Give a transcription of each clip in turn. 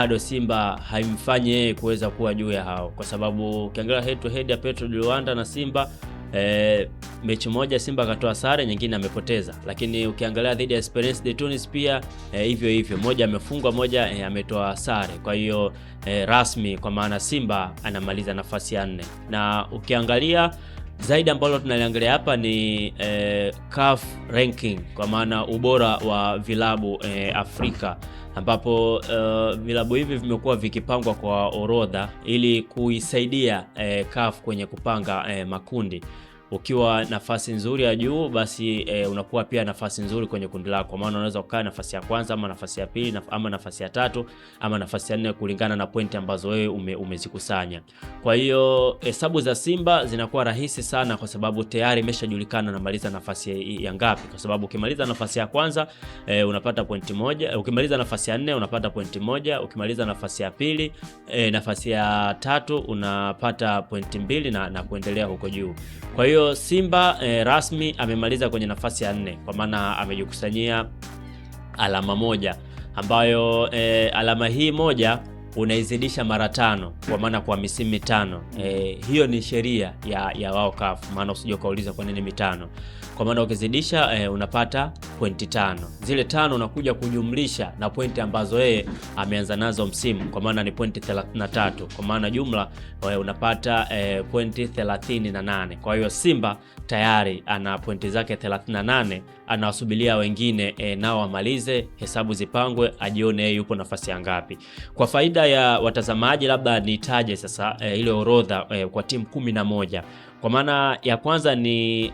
bado Simba haimfanyi yeye kuweza kuwa juu ya hao, kwa sababu ukiangalia head to head ya Petro de Luanda na Simba, mechi moja Simba akatoa sare, nyingine amepoteza. Lakini ukiangalia dhidi ya Esperance de Tunis pia hivyo hivyo, moja amefungwa, moja ametoa sare. Kwa hiyo rasmi kwa maana Simba anamaliza nafasi ya 4. Na ukiangalia zaidi ambalo tunaliangalia hapa ni CAF ranking, kwa maana ubora wa vilabu Afrika, ambapo vilabu hivi vimekuwa vikipangwa kwa orodha ili kuisaidia CAF kwenye kupanga makundi. Ukiwa nafasi nzuri ya juu, basi unakuwa pia nafasi nzuri kwenye kundi lako, kwa maana unaweza kukaa nafasi ya kwanza ama nafasi ya pili ama nafasi ya tatu ama nafasi ya 4 kulingana na pointi ambazo wewe umezikusanya. Kwa hiyo hesabu za Simba zinakuwa rahisi sana, kwa sababu tayari imeshajulikana namaliza nafasi ya ngapi, kwa sababu ukimaliza nafasi ya kwanza unapata pointi 1, ukimaliza nafasi ya 4 unapata pointi 1, ukimaliza nafasi ya pili nafasi ya 3 unapata pointi 2 na kuendelea huko juu. Kwa hiyo Simba rasmi amemaliza kwenye nafasi ya 4, kwa maana amejikusanyia alama 1, ambayo alama hii moja unaizidisha mara 5, kwa maana kwa misimu 5. Hiyo ni sheria ya wao CAF, maana usije kauliza kwa nini 5. Kwa maana ukizidisha unapata pointi 5. Zile 5 unakuja kujumlisha na pointi ambazo yeye ameanza nazo msimu, kwa maana ni pointi 33. Kwa maana jumla unapata pointi 38. Kwa hiyo Simba tayari ana pointi zake 38, anawasubiria wengine nao wamalize, hesabu zipangwe, ajione yeye yupo nafasi ya ngapi. Kwa faida ya watazamaji, labda nitaje sasa ile orodha kwa timu 11. Kwa maana ya kwanza ni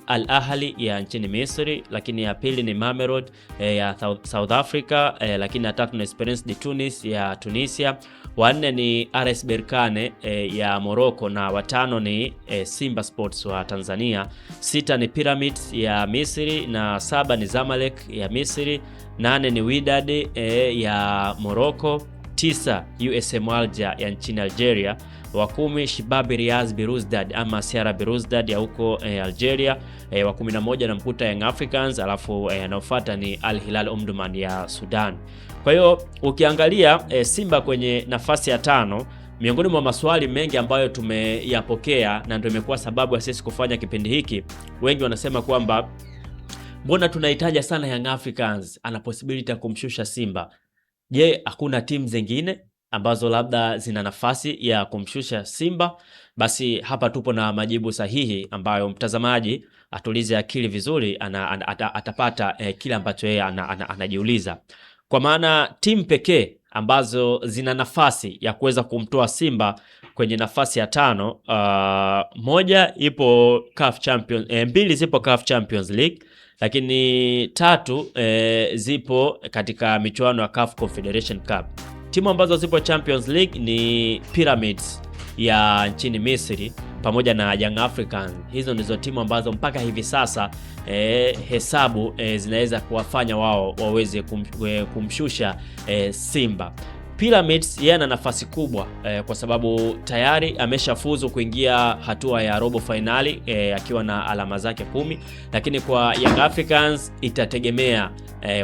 Al Ahly ya nchini Misri, lakini ya pili ni Mamelodi ya South Africa, lakini ya tatu ni Esperance de Tunis ya Tunisia, wa 4 ni RS Berkane ya Morocco, na wa 5 ni Simba Sports wa Tanzania, 6 ni Pyramids ya Misri, na 7 ni Zamalek ya Misri, 8 ni Wydad ya Morocco, 9 USM Alger ya nchini Algeria, wa 10 Shibabi Riaz Belouizdad ama Sierra Belouizdad ya huko Algeria, wa 11 namkuta Young Africans, alafu anaofuata ni Al Hilal Omdurman ya Sudan. Kwa hiyo ukiangalia Simba kwenye nafasi ya 5, miongoni mwa maswali mengi ambayo tumeyapokea na ndio imekuwa sababu ya sisi kufanya kipindi hiki, wengi wanasema kwamba mbona tunahitaji sana Young Africans, ana possibility ya kumshusha Simba. Je, hakuna timu zingine ambazo labda zina nafasi ya kumshusha Simba? Basi hapa tupo na majibu sahihi ambayo mtazamaji atulize akili vizuri atapata kile ambacho yeye anajiuliza. Kwa maana timu pekee ambazo zina nafasi ya kuweza kumtoa Simba kwenye nafasi ya 5, moja ipo CAF Champions, 2 zipo CAF Champions League, lakini 3 zipo katika michuano ya CAF Confederation Cup. Timu ambazo zipo Champions League ni Pyramids ya nchini Misri pamoja na Young Africans. Hizo ndizo timu ambazo mpaka hivi sasa hesabu zinaweza kuwafanya wao waweze kumshusha Simba. Pyramids yeye ana nafasi kubwa kwa sababu tayari ameshafuzu kuingia hatua ya robo finali akiwa na alama zake 10, lakini kwa Young Africans itategemea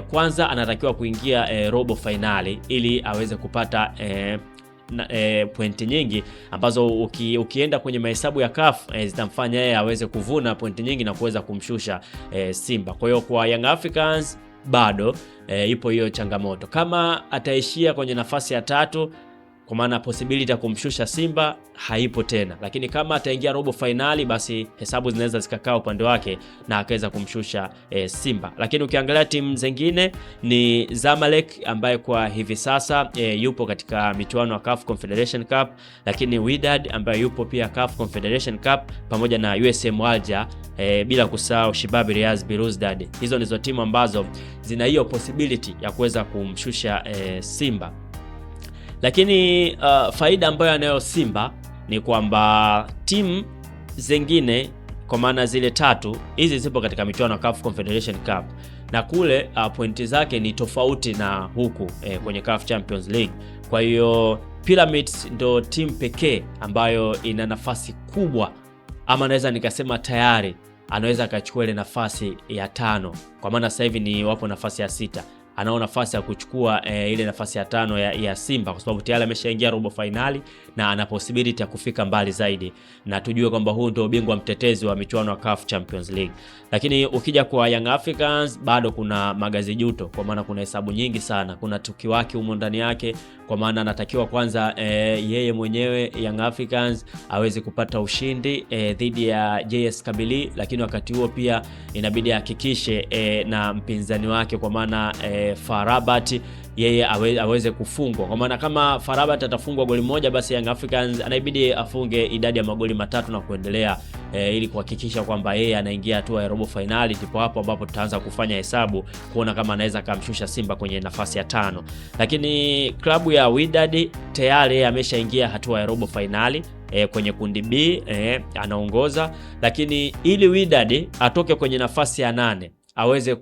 kwanza anatakiwa kuingia robo finali ili aweze kupata pointi nyingi ambazo ukienda kwenye mahesabu ya CAF zitamfanya yeye aweze kuvuna pointi nyingi na kuweza kumshusha Simba. Kwa hiyo kwa Young Africans bado ipo hiyo changamoto. Kama ataishia kwenye nafasi ya 3, kwa maana possibility ya kumshusha Simba haipo tena, lakini kama ataingia robo finali, basi hesabu zinaweza zikakaa upande wake na akaweza kumshusha Simba. Lakini ukiangalia timu zingine ni Zamalek ambaye kwa hivi sasa yupo katika michuano ya CAF Confederation Cup, lakini Wydad ambaye yupo pia CAF Confederation Cup, pamoja na USM Alger, bila kusahau Shibabi Riaz Belouizdad. Hizo ndizo timu ambazo zina hiyo possibility ya kuweza kumshusha Simba. Lakini faida ambayo anayo Simba ni kwamba timu zingine, kwa maana zile 3 hizi zipo katika michuano ya CAF Confederation Cup, na kule pointi zake ni tofauti na huku kwenye CAF Champions League. Kwa hiyo Pyramids ndo timu pekee ambayo ina nafasi kubwa, ama naweza nikasema tayari anaweza akachukua ile nafasi ya 5, kwa maana sasa hivi ni wapo nafasi ya 6. anao nafasi ya kuchukua ile nafasi ya 5 ya Simba, kwa sababu tayari ameshaingia robo finali na ana possibility ya kufika mbali zaidi, na tujue kwamba huu ndio ubingwa mtetezi wa michuano ya CAF Champions League. Lakini ukija kwa Young Africans bado kuna magazi juto, kwa maana kuna hesabu nyingi sana, kuna tukiwaki humo ndani yake, kwa maana anatakiwa kwanza yeye mwenyewe Young Africans aweze kupata ushindi dhidi ya JS Kabylie, lakini wakati huo pia inabidi ahakikishe na mpinzani wake, kwa maana FAR Rabat yeye aweze kufungwa, kwa maana kama FAR Rabat atafungwa goli moja, basi Young Africans anaibidi afunge idadi ya magoli 3 na kuendelea, ili kuhakikisha kwamba yeye anaingia hatua ya robo finali. Ndipo hapo ambapo tutaanza kufanya hesabu kuona kama anaweza kumshusha Simba kwenye nafasi ya 5. Lakini klabu ya Wydad tayari ameshaingia hatua ya robo finali kwenye kundi B, anaongoza, lakini ili Wydad atoke kwenye nafasi ya 8 aweze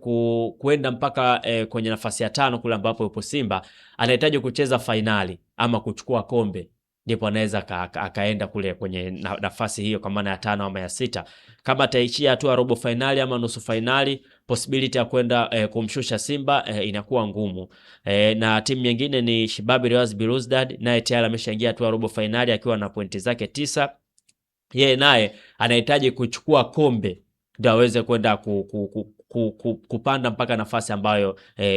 kuenda mpaka kwenye nafasi ya 5 kule ambapo yupo Simba, anahitaji kucheza finali ama kuchukua kombe, ndipo anaweza akaenda kule kwenye nafasi hiyo, kwa maana ya 5 ama ya 6. Kama ataishia hatua robo finali ama nusu finali, possibility ya kwenda kumshusha Simba inakuwa ngumu. Na timu nyingine ni Shabab Riaz Belouizdad, naye tayari ameshaingia hatua robo finali akiwa na pointi zake 9. Yeye naye anahitaji kuchukua kombe ndio aweze kwenda kupanda mpaka nafasi ambayo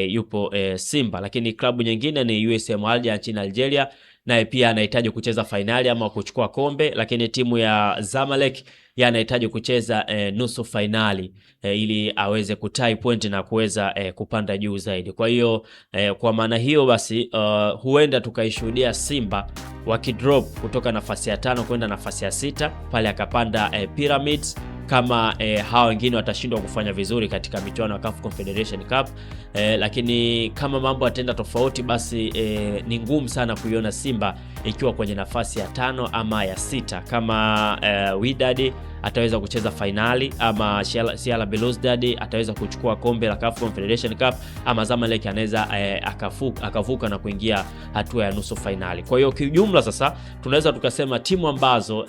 yupo Simba. Lakini klabu nyingine ni USM Alger nchini Algeria, naye pia anahitaji kucheza finali ama kuchukua kombe. Lakini timu ya Zamalek yeye anahitaji kucheza nusu finali ili aweze kutai point na kuweza kupanda juu zaidi. Kwa hiyo kwa maana hiyo basi huenda tukaishuhudia Simba wakidrop kutoka nafasi ya 5 kwenda nafasi ya 6, pale akapanda Pyramids kama hao wengine watashindwa kufanya vizuri katika michuano ya CAF Confederation Cup. Lakini kama mambo yataenda tofauti, basi ni ngumu sana kuiona Simba ikiwa kwenye nafasi ya 5 ama ya 6, kama Wydad ataweza kucheza finali ama Shabab Belouizdad ataweza kuchukua kombe la CAF Confederation Cup, ama Zamalek anaweza akavuka na kuingia hatua ya nusu finali. Kwa hiyo kiujumla sasa tunaweza tukasema timu ambazo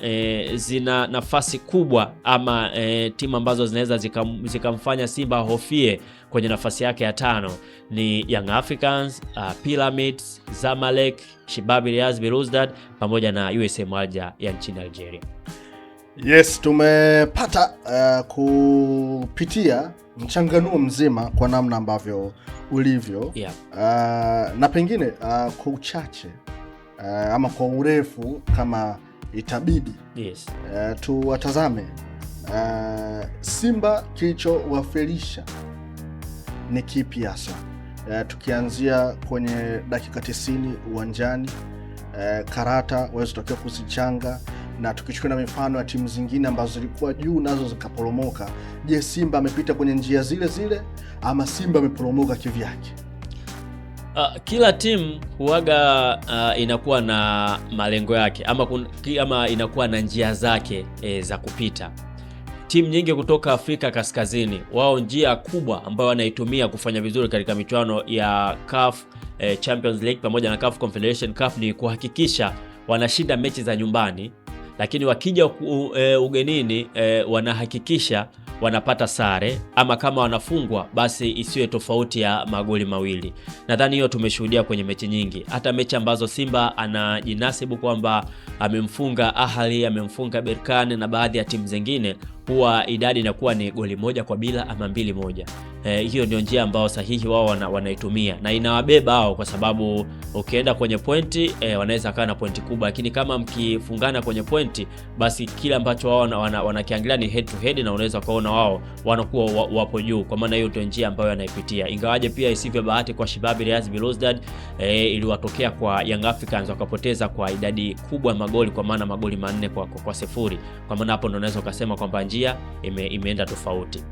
zina nafasi kubwa ama timu ambazo zinaweza zikamfanya Simba hofie kwenye nafasi yake ya 5 ni Young Africans, Pyramids, Zamalek, Shabab Riaz Belouizdad pamoja na USM Alger ya nchini Algeria. Yes, tumepata kupitia mchanganuo mzima kwa namna ambavyo ulivyo, yeah. Na pengine kwa uchache ama kwa urefu kama itabidi, yes. Tuwatazame Simba kilichowafelisha ni kipi hasa, tukianzia kwenye dakika 90 uwanjani, karata wazotokea kuzichanga, na tukichukua na mifano ya timu zingine ambazo zilikuwa juu nazo zikaporomoka. Je, Simba amepita kwenye njia zile zile ama Simba ameporomoka kivyake? Kila timu huaga inakuwa na malengo yake ama inakuwa na njia zake za kupita. Timu nyingi kutoka Afrika Kaskazini, wao njia kubwa ambayo wanaitumia kufanya vizuri katika michuano ya CAF Champions League pamoja na CAF Confederation Cup ni kuhakikisha wanashinda mechi za nyumbani, lakini wakija ugenini wanahakikisha wanapata sare, ama kama wanafungwa basi isiwe tofauti ya magoli mawili. Nadhani hiyo tumeshuhudia kwenye mechi nyingi, hata mechi ambazo Simba anajinasibu kwamba amemfunga Ahly, amemfunga Berkane na baadhi ya timu zingine, huwa idadi inakuwa ni goli 1-0 ama 2-1. Hiyo ndio njia ambayo sahihi wao wanaitumia na inawabeba hao, kwa sababu ukienda kwenye pointi wanaweza kaa na pointi kubwa, lakini kama mkifungana kwenye pointi, basi kile ambacho wao wanakiangalia ni head to head, na unaweza kaona wao wanakuwa wapo juu. Kwa maana hiyo ndio njia ambayo wanaipitia, ingawaje pia isivyo bahati kwa Shabab Riaz Belouizdad iliwatokea kwa Young Africans wakapoteza kwa idadi kubwa ya magoli, kwa maana magoli 4 kwa 0. Kwa maana hapo ndio unaweza kusema kwamba njia imeenda tofauti.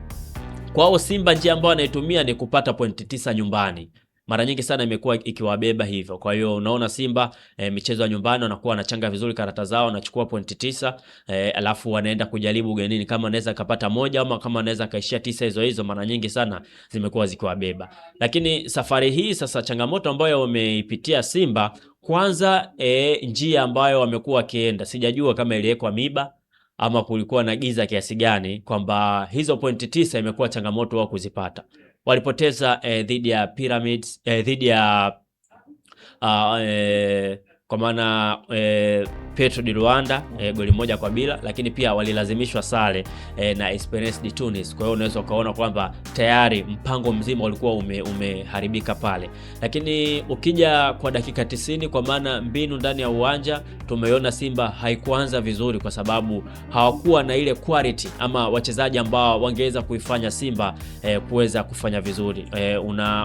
Kwao Simba njia ambayo anaitumia ni kupata pointi 9 nyumbani. Mara nyingi sana imekuwa ikiwabeba hivyo. Kwa hiyo unaona Simba michezo ya nyumbani wanakuwa wanachanga vizuri karata zao, wanachukua pointi 9, alafu wanaenda kujaribu ugenini, kama anaweza kapata moja ama kama anaweza kaishia 9 hizo mara nyingi sana zimekuwa zikiwabeba. Lakini safari hii sasa changamoto ambayo wameipitia Simba, kwanza njia ambayo wamekuwa wakienda, sijajua kama iliwekwa miba ama kulikuwa na giza kiasi gani, kwamba hizo pointi 9 imekuwa changamoto wao kuzipata. walipoteza dhidi ya Pyramids, dhidi ya kwa maana Petro di Luanda goli 1-0, lakini pia walilazimishwa sare na Esperance de Tunis. Kwa hiyo unaweza ukaona kwamba tayari mpango mzima ulikuwa umeharibika pale. Lakini ukija kwa dakika 90, kwa maana mbinu ndani ya uwanja, tumeona Simba haikuanza vizuri kwa sababu hawakuwa na ile quality ama wachezaji ambao wangeweza kuifanya Simba kuweza kufanya vizuri.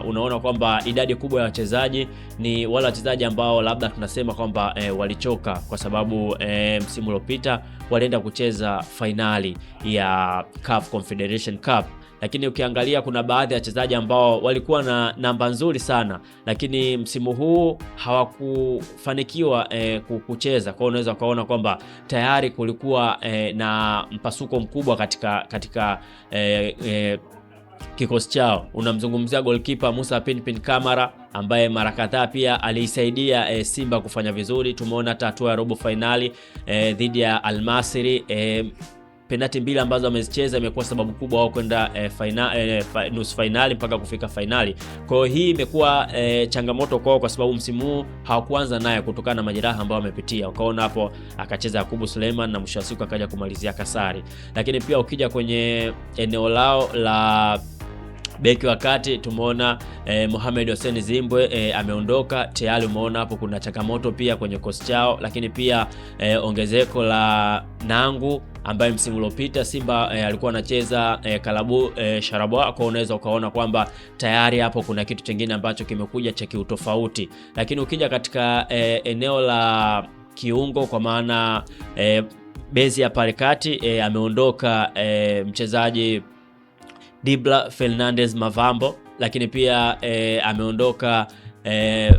Unaona kwamba idadi kubwa ya wachezaji ni wale wachezaji ambao labda tunasema kwamba walichoka kwa sababu msimu uliopita walienda kucheza finali ya CAF Confederation Cup, lakini ukiangalia kuna baadhi ya wachezaji ambao walikuwa na namba nzuri sana, lakini msimu huu hawakufanikiwa kucheza. Kwa hiyo unaweza kuona kwamba tayari kulikuwa na mpasuko mkubwa katika kikosi chao. Unamzungumzia goalkeeper Musa Pinpin Kamara ambaye mara kadhaa pia aliisaidia Simba kufanya vizuri. Tumeona hatua ya robo finali dhidi ya Al Masry, penalti mbili ambazo wamezicheza imekuwa sababu kubwa wao kwenda nusu finali mpaka kufika finali. Kwa hiyo hii imekuwa changamoto kwao kwa sababu msimu huu hawakuanza naye kutokana na majeraha ambayo wamepitia. Ukaona hapo akacheza Yakubu Suleiman na mwisho wa siku akaja kumalizia Kasari. Lakini pia ukija kwenye eneo lao la beki wakati tumeona Mohamed Hussein Zimbwe ameondoka tayari. Umeona hapo kuna changamoto pia kwenye kosi chao, lakini pia ongezeko la Nangu ambaye msimu uliopita Simba alikuwa anacheza Kalabu Sharabwa. Kwa unaweza ukaona kwamba tayari hapo kuna kitu kingine ambacho kimekuja cha kiutofauti. Lakini ukija katika eneo la kiungo, kwa maana bezi ya parekati ameondoka mchezaji Dibla Fernandez Mavambo, lakini pia ameondoka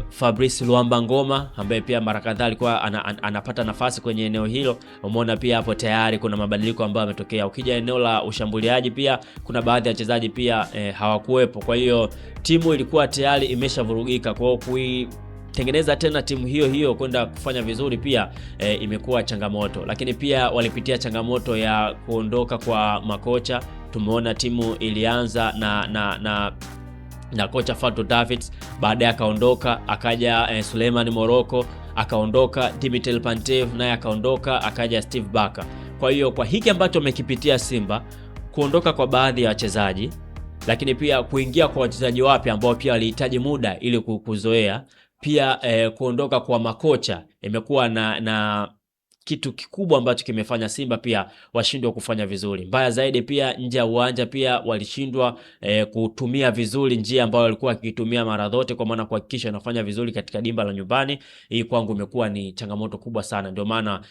Fabrice Luamba Ngoma ambaye pia mara kadhaa alikuwa anapata nafasi kwenye eneo hilo. Umeona pia hapo tayari kuna mabadiliko ambayo yametokea. Ukija eneo la ushambuliaji pia kuna baadhi ya wachezaji pia hawakuwepo. Kwa hiyo timu ilikuwa tayari imeshavurugika. Kwa hiyo tengeneza tena timu hiyo kwenda kufanya vizuri pia imekuwa changamoto. Lakini pia walipitia changamoto ya kuondoka kwa makocha. Tumeona timu ilianza na kocha Fatou Davids, baadaye akaondoka, akaja Suleiman Morocco, akaondoka Dimitel Pantev naye akaondoka, akaja Steve Barker. Kwa hiyo kwa hiki ambacho wamekipitia Simba, kuondoka kwa baadhi ya wachezaji, lakini pia kuingia kwa wachezaji wapya ambao pia walihitaji muda ili kuzoea, pia kuondoka kwa makocha imekuwa na kitu kikubwa ambacho kimefanya Simba pia washindwe kufanya vizuri. Mbaya zaidi pia nje ya uwanja pia walishindwa kutumia vizuri njia ambayo walikuwa wakitumia mara zote, kwa maana kuhakikisha wanafanya vizuri katika dimba la nyumbani. Hii kwangu imekuwa ni changamoto kubwa sana. Ndio maana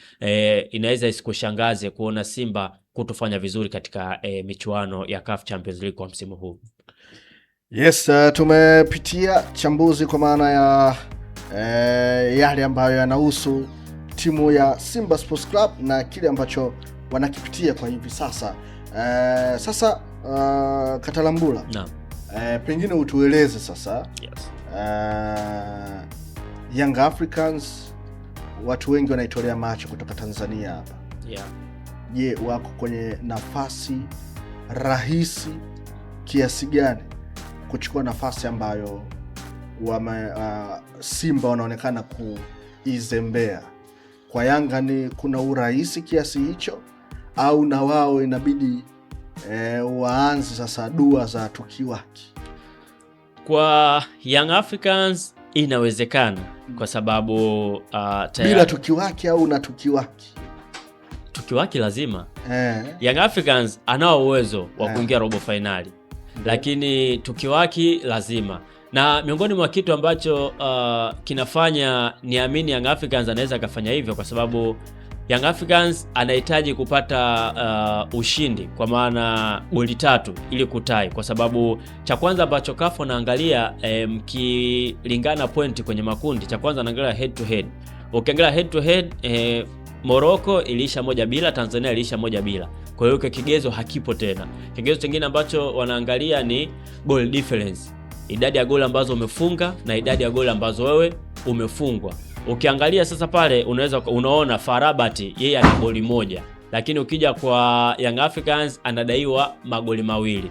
inaweza isikushangaze kuona Simba kutofanya vizuri katika michuano ya CAF Champions League kwa msimu huu. Yes, tumepitia chambuzi kwa maana ya yale ambayo yanahusu timu ya Simba Sports Club na kile ambacho wanakipitia kwa hivi sasa. Sasa Katalambula, pengine utueleze sasa, yes. Young Africans watu wengi wanaitolea macho kutoka Tanzania hapa. Je, wako kwenye nafasi rahisi kiasi gani kuchukua nafasi ambayo Simba wanaonekana kuizembea? Kwa Yanga ni kuna urahisi kiasi hicho, au na wao inabidi waanze sasa dua za tukiwaki? Kwa Young Africans inawezekana kwa sababu bila tukiwaki au na tukiwaki? Tukiwaki lazima. Young Africans anao uwezo wa kuingia robo finali, lakini tukiwaki lazima. Na miongoni mwa kitu ambacho kinafanya niamini Young Africans anaweza kufanya hivyo, kwa sababu Young Africans anahitaji kupata ushindi kwa maana goli 3 ili kutai, kwa sababu cha kwanza ambacho CAF naangalia mkilingana point kwenye makundi, cha kwanza naangalia head to head. Ukiangalia head to head, Morocco iliisha 1-0, Tanzania iliisha 1-0. Kwa hiyo kigezo hakipo tena. Kigezo kingine ambacho wanaangalia ni goal difference, idadi ya goli ambazo umefunga na idadi ya goli ambazo wewe umefungwa. Ukiangalia sasa pale unaona Farabati yeye ana goli 1, lakini ukija kwa Young Africans anadaiwa magoli 2.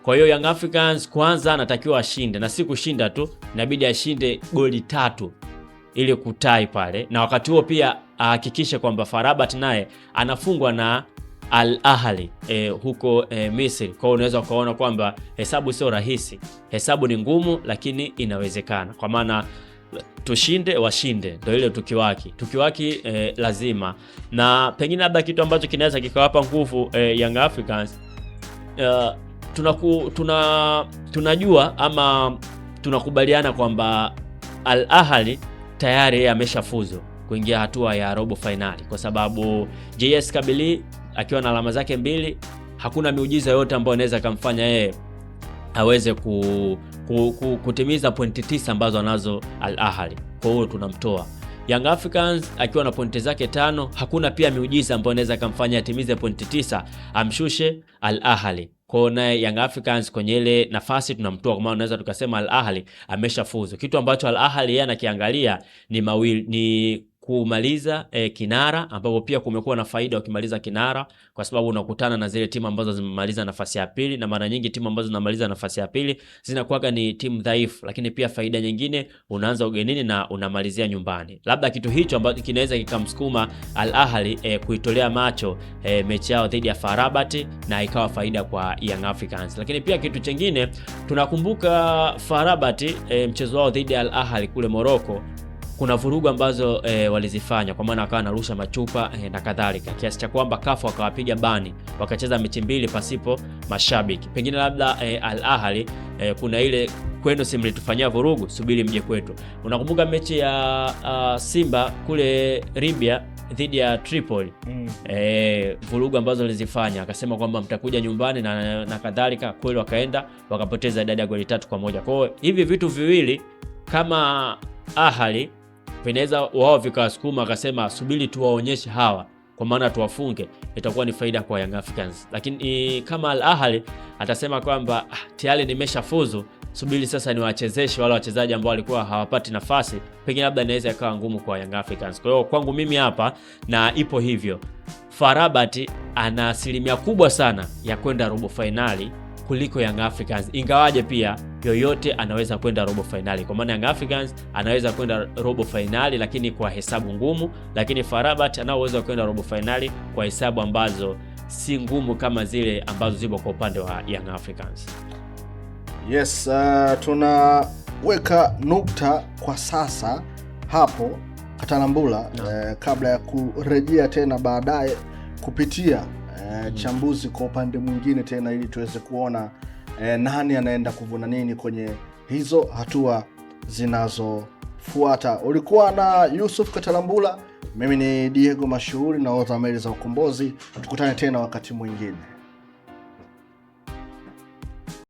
Kwa hiyo Young Africans kwanza anatakiwa ashinde, na si kushinda tu, inabidi ashinde goli 3 ili kutai pale, na wakati huo pia ahakikishe kwamba FAR Rabat naye anafungwa na Al Ahly huko Misri. Kwa hiyo unaweza kuona kwamba hesabu sio rahisi, hesabu ni ngumu, lakini inawezekana, kwa maana tushinde washinde, ndio ile tukiwaki lazima. Na pengine labda kitu ambacho kinaweza kikawapa nguvu Young Africans, tunajua ama tunakubaliana kwamba Al Ahly tayari ameshafuzu kuingia hatua ya robo finali, kwa sababu JS Kabylie akiwa na alama zake 2, hakuna miujiza yote ambayo inaweza kumfanya yeye aweze kutimiza pointi 9 ambazo anazo Al Ahly. Kwa hiyo tunamtoa. Young Africans akiwa na pointi zake 5, hakuna pia miujiza ambayo inaweza kumfanya atimize pointi 9 amshushe Al Ahly. Kwa hiyo naye Young Africans kwenye ile nafasi tunamtoa, kwa maana unaweza tukasema Al Ahly ameshafuzu. Kitu ambacho Al Ahly yeye anakiangalia ni kumaliza kinara, ambapo pia kumekuwa na faida ukimaliza kinara, kwa sababu unakutana na zile timu ambazo zimemaliza nafasi ya pili, na mara nyingi timu ambazo zinamaliza nafasi ya pili zinakuwa ni timu dhaifu. Lakini pia faida nyingine, unaanza ugenini na unamalizia nyumbani. Labda kitu hicho ambacho kinaweza kikamsukuma Al Ahly kuitolea macho mechi yao dhidi ya FAR Rabat, na ikawa faida kwa Young Africans. Lakini pia kitu kingine, tunakumbuka FAR Rabat mchezo wao dhidi ya Al Ahly kule Morocco, kuna vurugu ambazo walizifanya, kwa maana akawa anarusha machupa na kadhalika, kiasi cha kwamba CAF wakawapiga bani, wakacheza mechi 2 pasipo mashabiki. Pengine labda Al Ahly kuna ile kwenu si mlitufanyia vurugu, subiri mje kwetu. Unakumbuka mechi ya Simba kule Libya dhidi ya Tripoli, vurugu ambazo walizifanya, akasema kwamba mtakuja nyumbani na kadhalika. Kweli wakaenda wakapoteza idadi ya goli 3-1. Kwa hiyo hivi vitu viwili kama Ahly vinaweza wao vikawasukuma, akasema subiri tuwaonyeshe hawa, kwa maana tuwafunge, itakuwa ni faida kwa Young Africans. Lakini kama Al Ahly atasema kwamba tayari nimeshafuzu, subiri sasa niwachezeshe wale wachezaji ambao walikuwa hawapati nafasi, pengine labda inaweza ikawa ngumu kwa Young Africans. Kwa hiyo kwangu mimi hapa, na ipo hivyo, FAR Rabat ana asilimia kubwa sana ya kwenda robo finali kuliko Young Africans, ingawaje pia yoyote anaweza kwenda robo finali, kwa maana Young Africans anaweza kwenda robo finali lakini kwa hesabu ngumu, lakini FAR Rabat anaweza kwenda robo finali kwa hesabu ambazo si ngumu kama zile ambazo zipo kwa upande wa Young Africans. Yes, tunaweka nukta kwa sasa hapo Katalambula, kabla ya kurejea tena baadaye kupitia chambuzi kwa upande mwingine tena, ili tuweze kuona nani anaenda kuvuna nini kwenye hizo hatua zinazofuata. Ulikuwa na Yusuf Katalambula, mimi ni Diego Mashuhuri na Otameli za Ukombozi. Tukutane tena wakati mwingine.